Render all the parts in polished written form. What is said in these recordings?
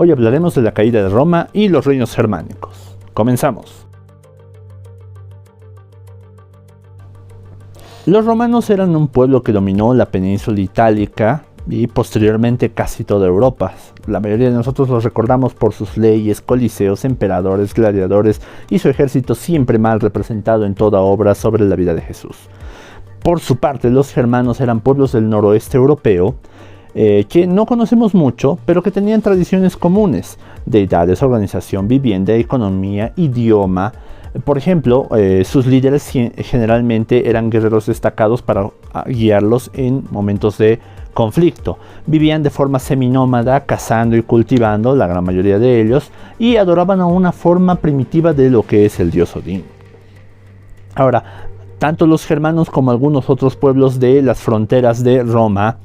Hoy hablaremos de la caída de Roma y los reinos germánicos. Comenzamos. Los romanos eran un pueblo que dominó la península itálica y posteriormente casi toda Europa. La mayoría de nosotros los recordamos por sus leyes, coliseos, emperadores, gladiadores y su ejército siempre mal representado en toda obra sobre la vida de Jesús. Por su parte, los germanos eran pueblos del noroeste europeo que no conocemos mucho, pero que tenían tradiciones comunes: deidades, organización, vivienda, economía, idioma. Por ejemplo, sus líderes generalmente eran guerreros destacados para guiarlos en momentos de conflicto. Vivían de forma seminómada, cazando y cultivando, la gran mayoría de ellos, y adoraban a una forma primitiva de lo que es el dios Odín. Ahora, tanto los germanos como algunos otros pueblos de las fronteras de Roma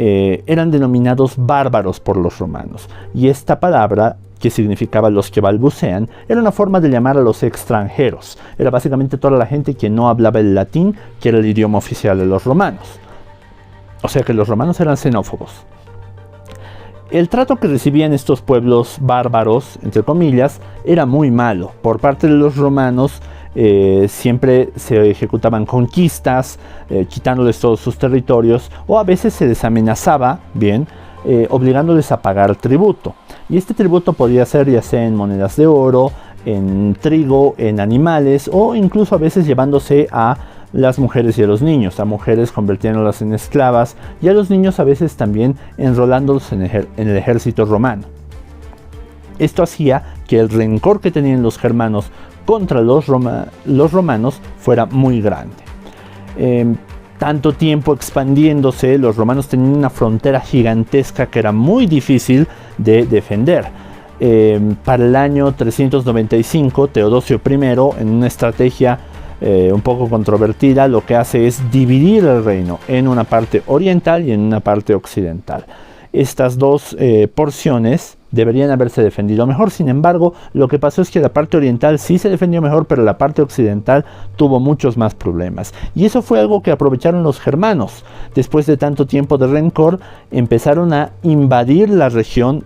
eran denominados bárbaros por los romanos, y esta palabra, que significaba los que balbucean, era una forma de llamar a los extranjeros. Era básicamente toda la gente que no hablaba el latín, que era el idioma oficial de los romanos. O sea que los romanos eran xenófobos. El trato que recibían estos pueblos bárbaros, entre comillas, era muy malo. Por parte de los romanos siempre se ejecutaban conquistas, quitándoles todos sus territorios, o a veces se les amenazaba, obligándoles a pagar tributo. Y este tributo podía ser ya sea en monedas de oro, en trigo, en animales, o incluso a veces llevándose a las mujeres y a los niños, a mujeres convirtiéndolas en esclavas, y a los niños a veces también enrolándolos en el ejército romano. Esto hacía que el rencor que tenían los germanos contra los romanos fuera muy grande. Tanto tiempo expandiéndose, los romanos tenían una frontera gigantesca que era muy difícil de defender. Para el año 395, Teodosio I, en una estrategia un poco controvertida, lo que hace es dividir el reino en una parte oriental y en una parte occidental. Estas dos porciones deberían haberse defendido mejor. Sin embargo, lo que pasó es que la parte oriental sí se defendió mejor, pero la parte occidental tuvo muchos más problemas. Y eso fue algo que aprovecharon los germanos. Después de tanto tiempo de rencor, empezaron a invadir la región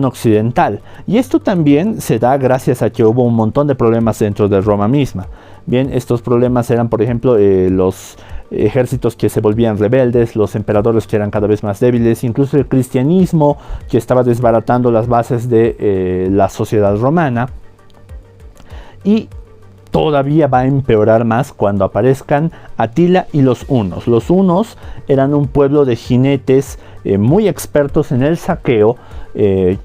occidental. Y esto también se da gracias a que hubo un montón de problemas dentro de Roma misma. Bien, estos problemas eran, por ejemplo, los ejércitos que se volvían rebeldes, los emperadores que eran cada vez más débiles, incluso el cristianismo que estaba desbaratando las bases de la sociedad romana. Y todavía va a empeorar más cuando aparezcan Atila y los hunos. Los hunos eran un pueblo de jinetes muy expertos en el saqueo, que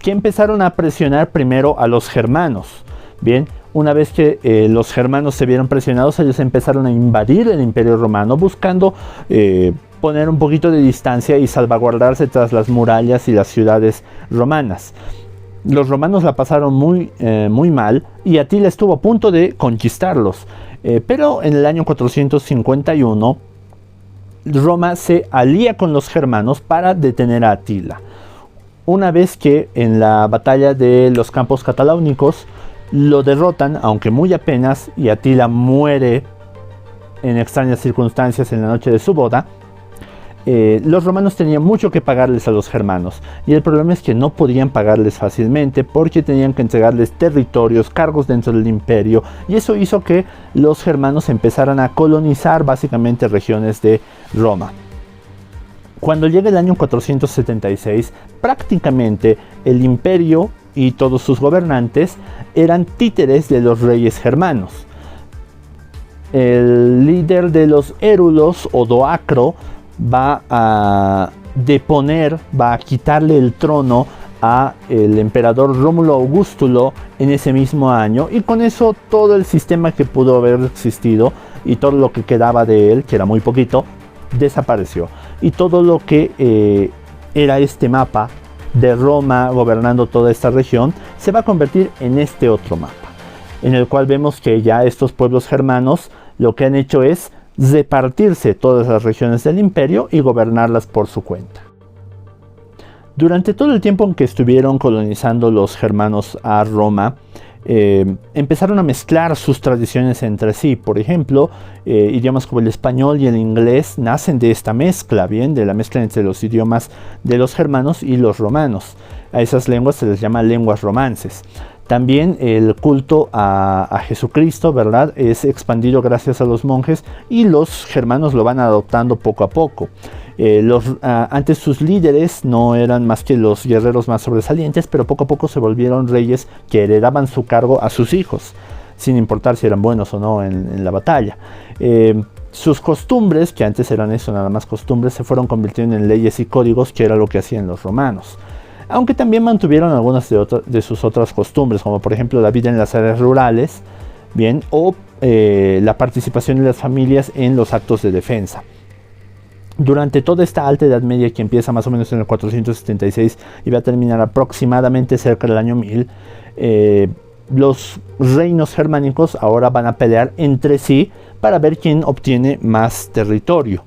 empezaron a presionar primero a los germanos. Bien, una vez que los germanos se vieron presionados, ellos empezaron a invadir el Imperio Romano, buscando poner un poquito de distancia y salvaguardarse tras las murallas y las ciudades romanas. Los romanos la pasaron muy mal, y Atila estuvo a punto de conquistarlos. Pero en el año 451, Roma se alía con los germanos para detener a Atila. Una vez que en la batalla de los Campos Cataláunicos lo derrotan, aunque muy apenas, y Atila muere en extrañas circunstancias en la noche de su boda, los romanos tenían mucho que pagarles a los germanos, y el problema es que no podían pagarles fácilmente porque tenían que entregarles territorios, cargos dentro del imperio, y eso hizo que los germanos empezaran a colonizar básicamente regiones de Roma. Cuando llega el año 476, prácticamente el imperio y todos sus gobernantes eran títeres de los reyes germanos. El líder de los érulos, Odoacro, va a deponer, va a quitarle el trono a el emperador Rómulo Augustulo en ese mismo año, y con eso todo el sistema que pudo haber existido y todo lo que quedaba de él, que era muy poquito, desapareció. Y todo lo que era este mapa de Roma gobernando toda esta región se va a convertir en este otro mapa, en el cual vemos que ya estos pueblos germanos lo que han hecho es repartirse todas las regiones del imperio y gobernarlas por su cuenta. Durante todo el tiempo en que estuvieron colonizando los germanos a Roma, empezaron a mezclar sus tradiciones entre sí. Por ejemplo, idiomas como el español y el inglés nacen de esta mezcla, bien, de la mezcla entre los idiomas de los germanos y los romanos. A esas lenguas se les llama lenguas romances. También el culto a Jesucristo, ¿verdad?, es expandido gracias a los monjes, y los germanos lo van adoptando poco a poco. Antes sus líderes no eran más que los guerreros más sobresalientes, pero poco a poco se volvieron reyes que heredaban su cargo a sus hijos, sin importar si eran buenos o no en la batalla. Sus costumbres, que antes eran eso, nada más costumbres, se fueron convirtiendo en leyes y códigos, que era lo que hacían los romanos. Aunque también mantuvieron algunas de sus otras costumbres, como por ejemplo la vida en las áreas rurales, bien, o la participación de las familias en los actos de defensa. Durante toda esta alta Edad Media, que empieza más o menos en el 476 y va a terminar aproximadamente cerca del año 1000, los reinos germánicos ahora van a pelear entre sí para ver quién obtiene más territorio.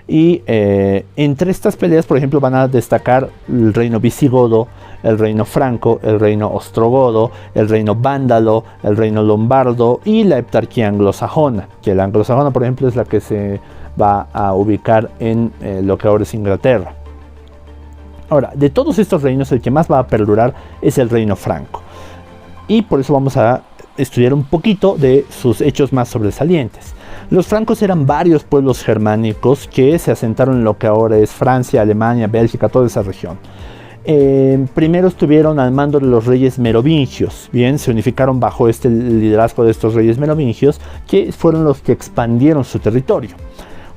Y entre estas peleas, por ejemplo, van a destacar el reino visigodo, el reino franco, el reino ostrogodo, el reino vándalo, el reino lombardo y la heptarquía anglosajona, que la anglosajona, por ejemplo, es la que se va a ubicar en lo que ahora es Inglaterra. Ahora, de todos estos reinos, el que más va a perdurar es el reino franco, y por eso vamos a estudiar un poquito de sus hechos más sobresalientes. Los francos eran varios pueblos germánicos que se asentaron en lo que ahora es Francia, Alemania, Bélgica, toda esa región. Primero estuvieron al mando de los reyes merovingios. Bien, se unificaron bajo este liderazgo de estos reyes merovingios, que fueron los que expandieron su territorio.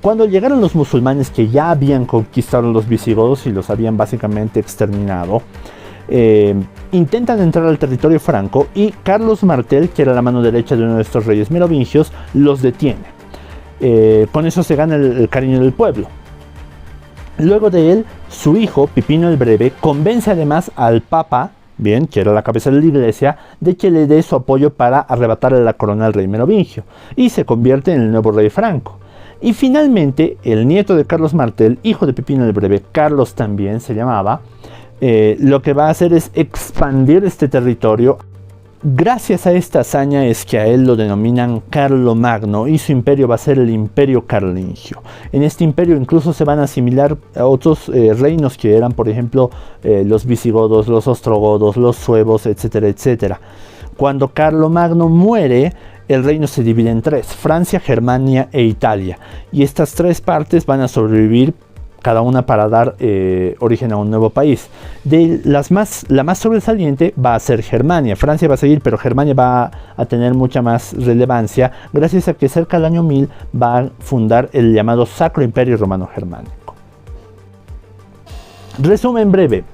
Cuando llegaron los musulmanes, que ya habían conquistado los visigodos y los habían básicamente exterminado, intentan entrar al territorio franco, y Carlos Martel, que era la mano derecha de uno de estos reyes merovingios, los detiene. Con eso se gana el cariño del pueblo. Luego de él, su hijo, Pipino el Breve, convence además al Papa, bien, que era la cabeza de la iglesia, de que le dé su apoyo para arrebatarle la corona al rey merovingio, y se convierte en el nuevo rey franco. Y finalmente, el nieto de Carlos Martel, hijo de Pipino el Breve, Carlos también se llamaba, lo que va a hacer es expandir este territorio. Gracias a esta hazaña es que a él lo denominan Carlomagno, y su imperio va a ser el Imperio Carolingio. En este imperio incluso se van a asimilar a otros reinos que eran, por ejemplo, los visigodos, los ostrogodos, los suevos, etcétera, etcétera. Cuando Carlomagno muere, el reino se divide en tres: Francia, Germania e Italia. Y estas tres partes van a sobrevivir, cada una para dar origen a un nuevo país. La más sobresaliente va a ser Germania. Francia va a seguir, pero Germania va a tener mucha más relevancia, gracias a que cerca del año 1000 va a fundar el llamado Sacro Imperio Romano Germánico. Resumen breve: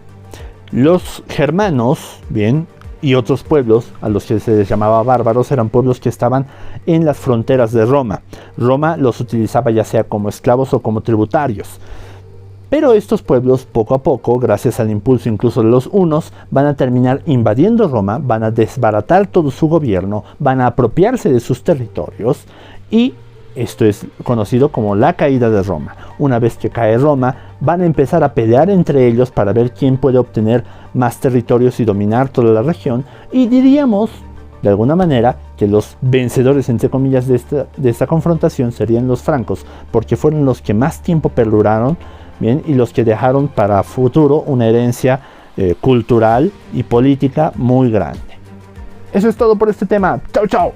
los germanos, bien, y otros pueblos a los que se les llamaba bárbaros, eran pueblos que estaban en las fronteras de Roma. Roma los utilizaba ya sea como esclavos o como tributarios. Pero estos pueblos, poco a poco, gracias al impulso incluso de los hunos, van a terminar invadiendo Roma, van a desbaratar todo su gobierno, van a apropiarse de sus territorios, y esto es conocido como la caída de Roma. Una vez que cae Roma, van a empezar a pelear entre ellos para ver quién puede obtener más territorios y dominar toda la región, y diríamos, de alguna manera, que los vencedores, entre comillas, de esta confrontación serían los francos, porque fueron los que más tiempo perduraron, bien, y los que dejaron para futuro una herencia cultural y política muy grande. Eso es todo por este tema. Chau, chau.